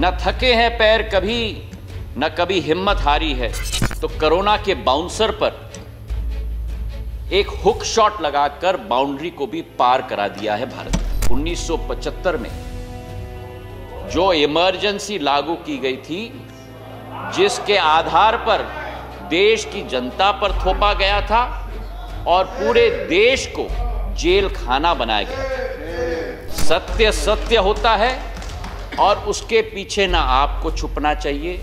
न थके हैं पैर कभी, न कभी हिम्मत हारी है। तो कोरोना के बाउंसर पर एक हुक शॉट लगाकर बाउंड्री को भी पार करा दिया है भारत। 1975 में जो इमरजेंसी लागू की गई थी, जिसके आधार पर देश की जनता पर थोपा गया था और पूरे देश को जेल खाना बनाया गया था। सत्य सत्य होता है और उसके पीछे ना आपको छुपना चाहिए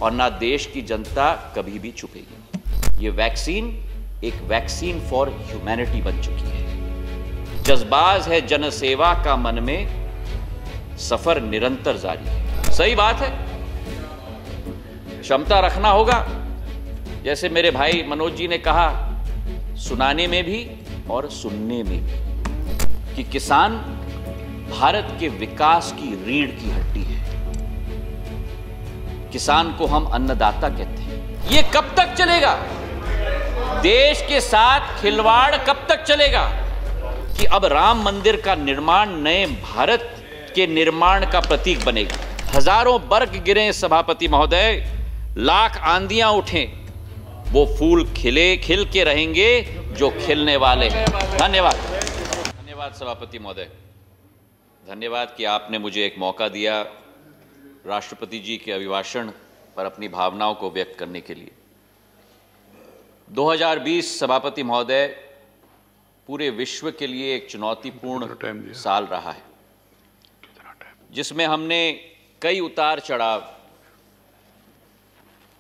और ना देश की जनता कभी भी छुपेगी। ये वैक्सीन एक वैक्सीन फॉर ह्यूमैनिटी बन चुकी है। जज्बाज है जनसेवा का मन में, सफर निरंतर जारी है। सही बात है, क्षमता रखना होगा, जैसे मेरे भाई मनोज जी ने कहा, सुनाने में भी और सुनने में भी, कि किसान भारत के विकास की रीढ़ की हड्डी है। किसान को हम अन्नदाता कहते हैं। ये कब तक चलेगा? देश के साथ खिलवाड़ कब तक चलेगा कि अब राम मंदिर का निर्माण नए भारत के निर्माण का प्रतीक बनेगा। हजारों बर्ग गिरे सभापति महोदय, लाख आंधियां उठें, वो फूल खिल के रहेंगे जो खिलने वाले हैं। धन्यवाद। धन्यवाद सभापति महोदय, धन्यवाद कि आपने मुझे एक मौका दिया राष्ट्रपति जी के अभिभाषण पर अपनी भावनाओं को व्यक्त करने के लिए। 2020 सभापति महोदय पूरे विश्व के लिए एक चुनौतीपूर्ण साल रहा है, जिसमें हमने कई उतार चढ़ाव,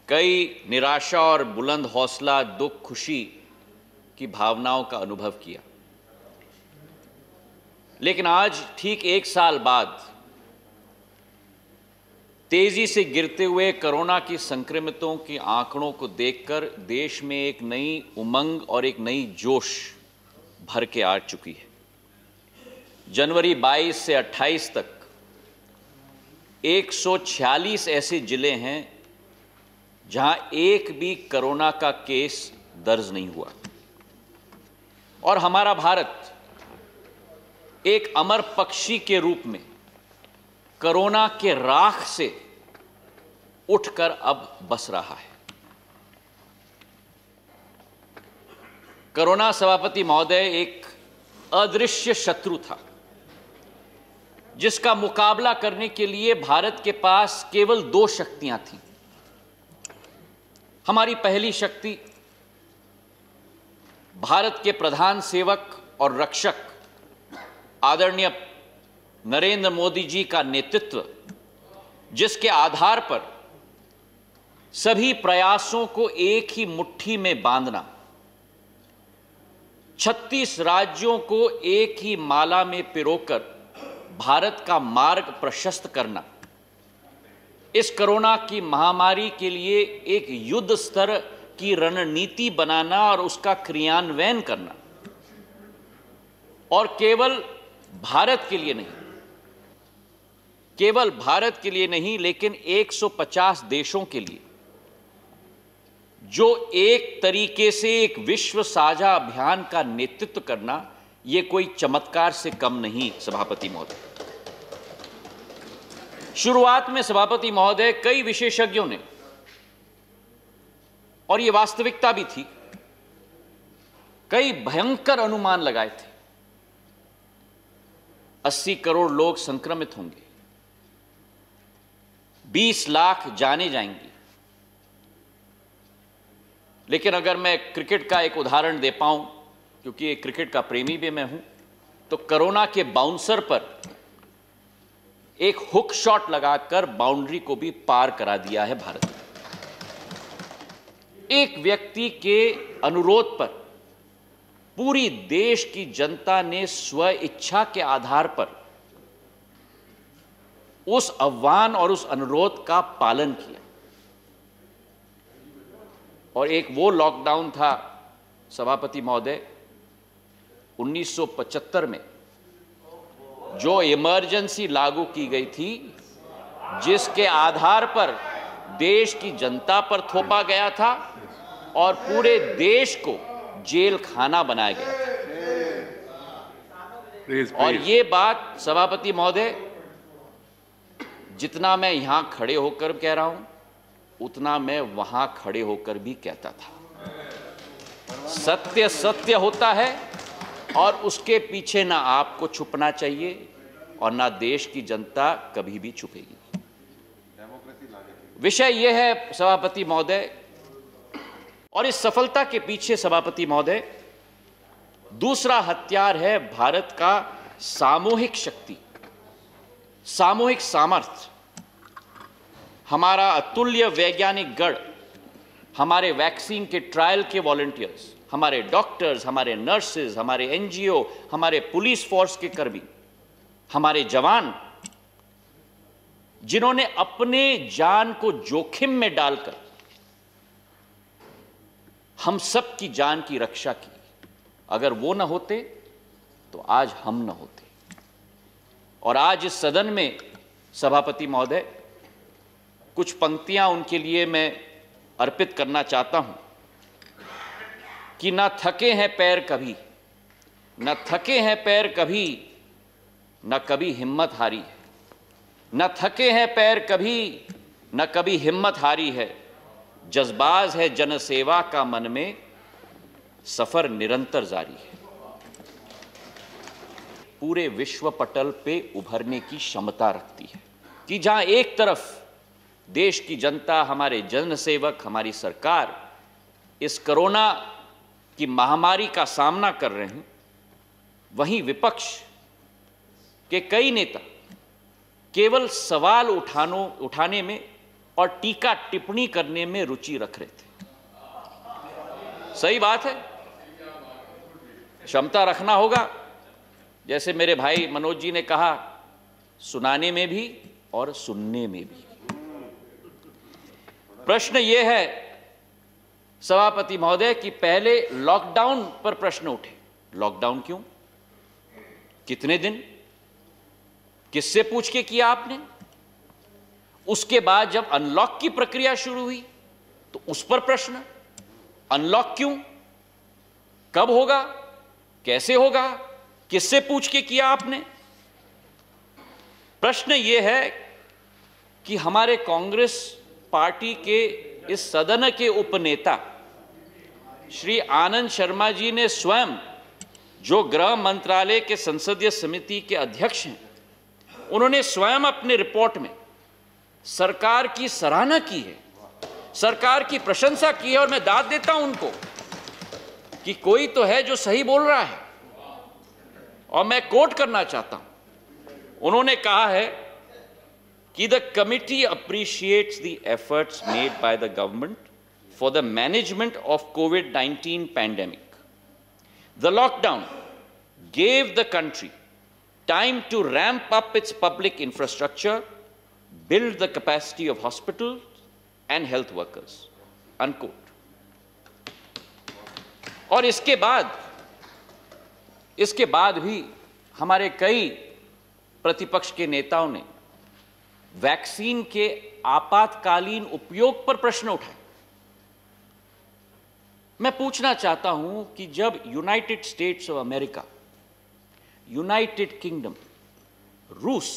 कई निराशा और बुलंद हौसला, दुख, खुशी की भावनाओं का अनुभव किया। लेकिन आज ठीक एक साल बाद तेजी से गिरते हुए कोरोना की संक्रमितों के आंकड़ों को देखकर देश में एक नई उमंग और एक नई जोश भर के आ चुकी है। जनवरी 22 से 28 तक 146 ऐसे जिले हैं जहां एक भी कोरोना का केस दर्ज नहीं हुआ और हमारा भारत एक अमर पक्षी के रूप में कोरोना के राख से उठकर अब बस रहा है। कोरोना सभापति महोदय एक अदृश्य शत्रु था, जिसका मुकाबला करने के लिए भारत के पास केवल 2 शक्तियां थीं। हमारी पहली शक्ति भारत के प्रधान सेवक और रक्षक आदरणीय नरेंद्र मोदी जी का नेतृत्व, जिसके आधार पर सभी प्रयासों को एक ही मुट्ठी में बांधना, 36 राज्यों को एक ही माला में पिरोकर भारत का मार्ग प्रशस्त करना, इस कोरोना की महामारी के लिए एक युद्ध स्तर की रणनीति बनाना और उसका क्रियान्वयन करना, और केवल भारत के लिए नहीं, केवल भारत के लिए नहीं, लेकिन 150 देशों के लिए, जो एक तरीके से एक विश्व साझा अभियान का नेतृत्व करना, यह कोई चमत्कार से कम नहीं। सभापति महोदय, शुरुआत में सभापति महोदय कई विशेषज्ञों ने, और यह वास्तविकता भी थी, कई भयंकर अनुमान लगाए थे। 80 करोड़ लोग संक्रमित होंगे, 20 लाख जाने जाएंगी। लेकिन अगर मैं क्रिकेट का एक उदाहरण दे पाऊं, क्योंकि एक क्रिकेट का प्रेमी भी मैं हूं, तो कोरोना के बाउंसर पर एक हुक शॉट लगाकर बाउंड्री को भी पार करा दिया है भारत। एक व्यक्ति के अनुरोध पर पूरी देश की जनता ने स्व इच्छा के आधार पर उस आह्वान और उस अनुरोध का पालन किया। और एक वो लॉकडाउन था सभापति महोदय 1975 में, जो इमरजेंसी लागू की गई थी, जिसके आधार पर देश की जनता पर थोपा गया था और पूरे देश को जेल खाना बनाया गया था। और ये बात सभापति महोदय जितना मैं यहां खड़े होकर कह रहा हूं, उतना मैं वहां खड़े होकर भी कहता था। सत्य सत्य होता है और उसके पीछे ना आपको छुपना चाहिए और ना देश की जनता कभी भी छुपेगी। विषय यह है सभापति महोदय, और इस सफलता के पीछे सभापति महोदय दूसरा हथियार है भारत का सामूहिक शक्ति, सामूहिक सामर्थ्य, हमारा अतुल्य वैज्ञानिक गढ़, हमारे वैक्सीन के ट्रायल के वॉलंटियर्स, हमारे डॉक्टर्स, हमारे नर्सेज, हमारे एनजीओ, हमारे पुलिस फोर्स के कर्मी, हमारे जवान, जिन्होंने अपने जान को जोखिम में डालकर हम सब की जान की रक्षा की। अगर वो न होते तो आज हम न होते। और आज इस सदन में सभापति महोदय कुछ पंक्तियां उनके लिए मैं अर्पित करना चाहता हूं कि न थके हैं पैर कभी, न थके हैं पैर कभी, न कभी हिम्मत हारी है, न थके हैं पैर कभी, न कभी हिम्मत हारी है, जज्बाज है जनसेवा का मन में, सफर निरंतर जारी है। पूरे विश्व पटल पे उभरने की क्षमता रखती है कि जहां एक तरफ देश की जनता, हमारे जनसेवक, हमारी सरकार इस कोरोना की महामारी का सामना कर रहे हैं, वहीं विपक्ष के कई नेता केवल सवाल उठाने में और टीका टिप्पणी करने में रुचि रख रहे थे। सही बात है, क्षमता रखना होगा, जैसे मेरे भाई मनोज जी ने कहा, सुनाने में भी और सुनने में भी। प्रश्न यह है सभापति महोदय कि पहले लॉकडाउन पर प्रश्न उठे। लॉकडाउन क्यों, कितने दिन, किससे पूछ के किया आपने? उसके बाद जब अनलॉक की प्रक्रिया शुरू हुई तो उस पर प्रश्न, अनलॉक क्यों, कब होगा, कैसे होगा, किससे पूछ के किया आपने? प्रश्न यह है कि हमारे कांग्रेस पार्टी के इस सदन के उपनेता श्री आनंद शर्मा जी ने स्वयं, जो गृह मंत्रालय के संसदीय समिति के अध्यक्ष हैं, उन्होंने स्वयं अपने रिपोर्ट में सरकार की सराहना की है, सरकार की प्रशंसा की है। और मैं दाद देता हूं उनको कि कोई तो है जो सही बोल रहा है। और मैं कोट करना चाहता हूं, उन्होंने कहा है कि the committee appreciates the efforts made by the government for the management of covid pandemic. The lockdown gave the country time to ramp up its public infrastructure, build the capacity of hospitals and health workers, unquote. और इसके बाद भी हमारे कई प्रतिपक्ष के नेताओं ने वैक्सीन के आपातकालीन उपयोग पर प्रश्न उठाए। मैं पूछना चाहता हूं कि जब United states of America, United kingdom, रूस,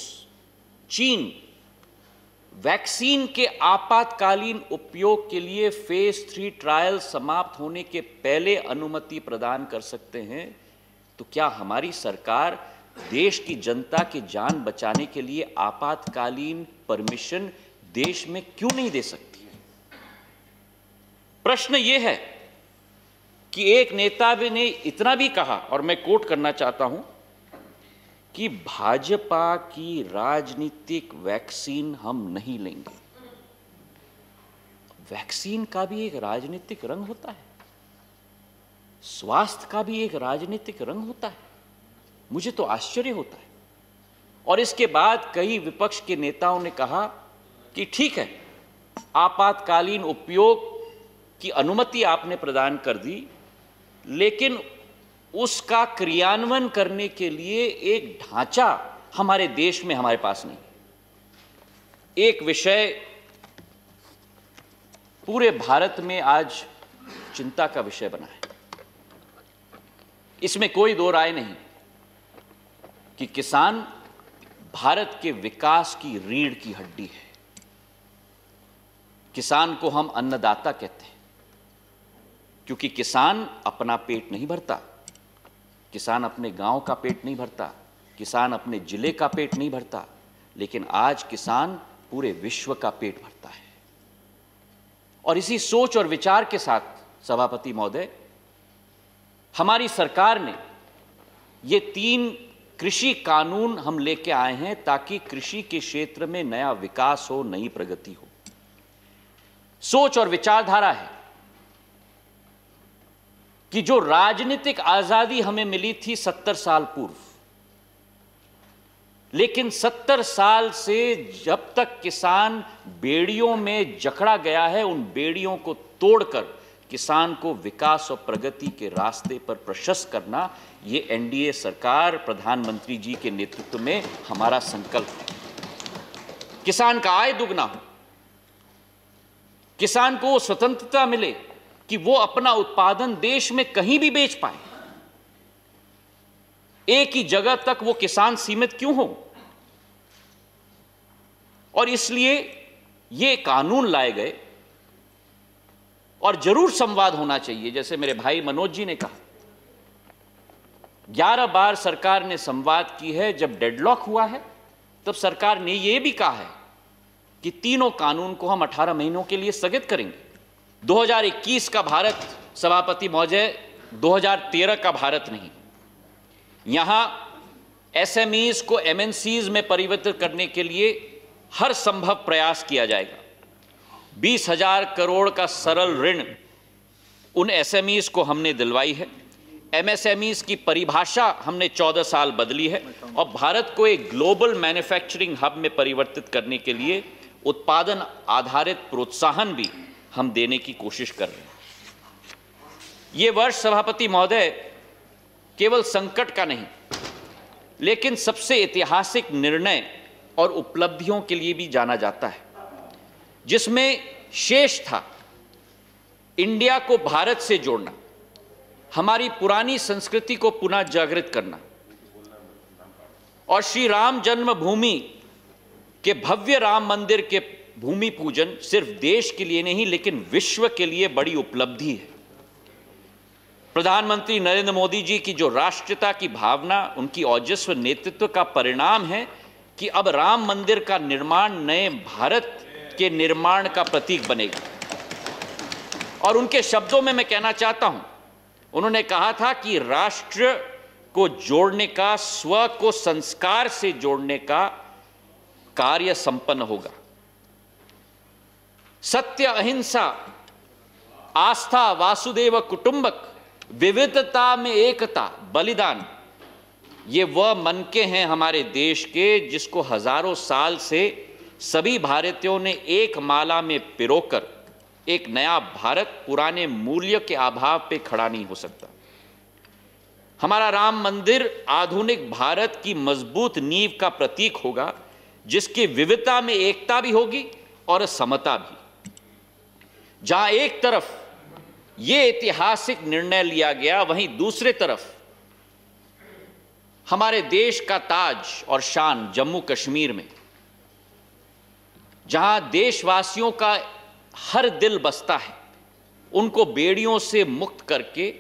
चीन वैक्सीन के आपातकालीन उपयोग के लिए फेज 3 ट्रायल समाप्त होने के पहले अनुमति प्रदान कर सकते हैं, तो क्या हमारी सरकार देश की जनता की जान बचाने के लिए आपातकालीन परमिशन देश में क्यों नहीं दे सकती? प्रश्न यह है कि एक नेता ने इतना भी कहा, और मैं कोट करना चाहता हूं, कि भाजपा की राजनीतिक वैक्सीन हम नहीं लेंगे। वैक्सीन का भी एक राजनीतिक रंग होता है, स्वास्थ्य का भी एक राजनीतिक रंग होता है। मुझे तो आश्चर्य होता है। और इसके बाद कई विपक्ष के नेताओं ने कहा कि ठीक है, आपातकालीन उपयोग की अनुमति आपने प्रदान कर दी, लेकिन उसका क्रियान्वयन करने के लिए एक ढांचा हमारे देश में हमारे पास नहीं। एक विषय पूरे भारत में आज चिंता का विषय बना है। इसमें कोई दो राय नहीं कि किसान भारत के विकास की रीढ़ की हड्डी है। किसान को हम अन्नदाता कहते हैं, क्योंकि किसान अपना पेट नहीं भरता, किसान अपने गांव का पेट नहीं भरता, किसान अपने जिले का पेट नहीं भरता, लेकिन आज किसान पूरे विश्व का पेट भरता है। और इसी सोच और विचार के साथ सभापति महोदय, हमारी सरकार ने ये 3 कृषि कानून हम लेके आए हैं ताकि कृषि के क्षेत्र में नया विकास हो, नई प्रगति हो। सोच और विचारधारा है कि जो राजनीतिक आजादी हमें मिली थी 70 साल पूर्व, लेकिन 70 साल से जब तक किसान बेड़ियों में जकड़ा गया है, उन बेड़ियों को तोड़कर किसान को विकास और प्रगति के रास्ते पर प्रशस्त करना, ये एनडीए सरकार, प्रधानमंत्री जी के नेतृत्व में हमारा संकल्प है। किसान का आय दुगना हो, किसान को स्वतंत्रता मिले कि वो अपना उत्पादन देश में कहीं भी बेच पाए। एक ही जगह तक वो किसान सीमित क्यों हो? और इसलिए ये कानून लाए गए और जरूर संवाद होना चाहिए। जैसे मेरे भाई मनोज जी ने कहा, 11 बार सरकार ने संवाद की है। जब डेडलॉक हुआ है तब सरकार ने यह भी कहा है कि तीनों कानून को हम 18 महीनों के लिए स्थगित करेंगे। 2021 का भारत सभापति महोदय 2013 का भारत नहीं। यहां एसएमईज को एमएनसीज में परिवर्तित करने के लिए हर संभव प्रयास किया जाएगा। 20,000 करोड़ का सरल ऋण उन एसएमईज को हमने दिलवाई है। एमएसएमईज की परिभाषा हमने 14 साल बदली है और भारत को एक ग्लोबल मैन्युफैक्चरिंग हब में परिवर्तित करने के लिए उत्पादन आधारित प्रोत्साहन भी हम देने की कोशिश कर रहे हैं। ये वर्ष सभापति महोदय केवल संकट का नहीं, लेकिन सबसे ऐतिहासिक निर्णय और उपलब्धियों के लिए भी जाना जाता है, जिसमें शेष था इंडिया को भारत से जोड़ना, हमारी पुरानी संस्कृति को पुनः जागृत करना और श्री राम जन्मभूमि के भव्य राम मंदिर के भूमि पूजन सिर्फ देश के लिए नहीं लेकिन विश्व के लिए बड़ी उपलब्धि है। प्रधानमंत्री नरेंद्र मोदी जी की जो राष्ट्रीयता की भावना, उनकी ओजस्वी नेतृत्व का परिणाम है कि अब राम मंदिर का निर्माण नए भारत के निर्माण का प्रतीक बनेगा। और उनके शब्दों में मैं कहना चाहता हूं, उन्होंने कहा था कि राष्ट्र को जोड़ने का, स्व को संस्कार से जोड़ने का कार्य संपन्न होगा। सत्य, अहिंसा, आस्था, वासुदेव कुटुंबक, विविधता में एकता, बलिदान, ये वह मनके हैं हमारे देश के जिसको हजारों साल से सभी भारतीयों ने एक माला में पिरोकर एक नया भारत पुराने मूल्य के अभाव पे खड़ा नहीं हो सकता। हमारा राम मंदिर आधुनिक भारत की मजबूत नींव का प्रतीक होगा, जिसकी विविधता में एकता भी होगी और समता भी। जहां एक तरफ यह ऐतिहासिक निर्णय लिया गया, वहीं दूसरे तरफ हमारे देश का ताज और शान जम्मू कश्मीर में, जहां देशवासियों का हर दिल बसता है, उनको बेड़ियों से मुक्त करके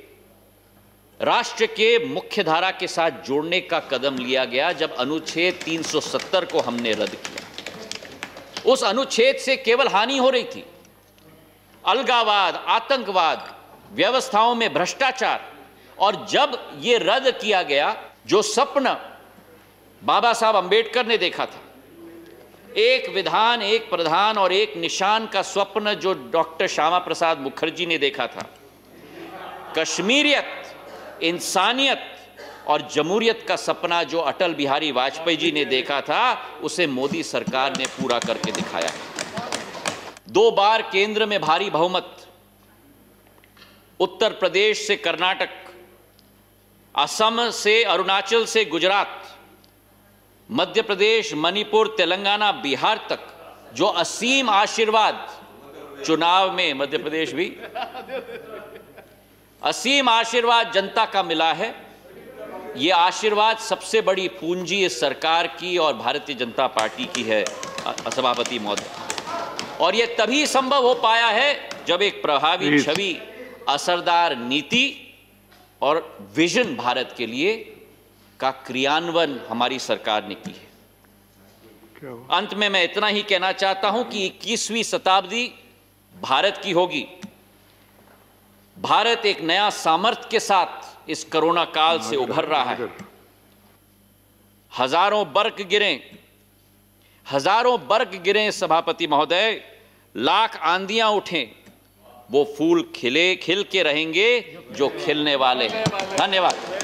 राष्ट्र के मुख्य धारा के साथ जोड़ने का कदम लिया गया। जब अनुच्छेद 370 को हमने रद्द किया, उस अनुच्छेद से केवल हानि हो रही थी। अलगाववाद, आतंकवाद, व्यवस्थाओं में भ्रष्टाचार, और जब यह रद्द किया गया, जो सपना बाबा साहब अंबेडकर ने देखा था, एक विधान, एक प्रधान और एक निशान का स्वप्न जो डॉक्टर श्यामा प्रसाद मुखर्जी ने देखा था, कश्मीरियत, इंसानियत और जमहूरियत का सपना जो अटल बिहारी वाजपेयी जी ने देखा था, उसे मोदी सरकार ने पूरा करके दिखाया। 2 बार केंद्र में भारी बहुमत, उत्तर प्रदेश से कर्नाटक, असम से अरुणाचल से गुजरात, मध्य प्रदेश, मणिपुर, तेलंगाना, बिहार तक जो असीम आशीर्वाद चुनाव में, मध्य प्रदेश भी असीम आशीर्वाद जनता का मिला है, ये आशीर्वाद सबसे बड़ी पूंजी इस सरकार की और भारतीय जनता पार्टी की है सभापति महोदय। और ये तभी संभव हो पाया है जब एक प्रभावी छवि, असरदार नीति और विजन भारत के लिए का क्रियान्वयन हमारी सरकार ने की है। अंत में मैं इतना ही कहना चाहता हूं कि 21वीं शताब्दी भारत की होगी। भारत एक नया सामर्थ्य के साथ इस कोरोना काल से उभर रहा है। हजारों बर्ग गिरे सभापति महोदय, लाख आंधियां उठें, वो फूल खिल के रहेंगे जो खिलने वाले हैं। धन्यवाद।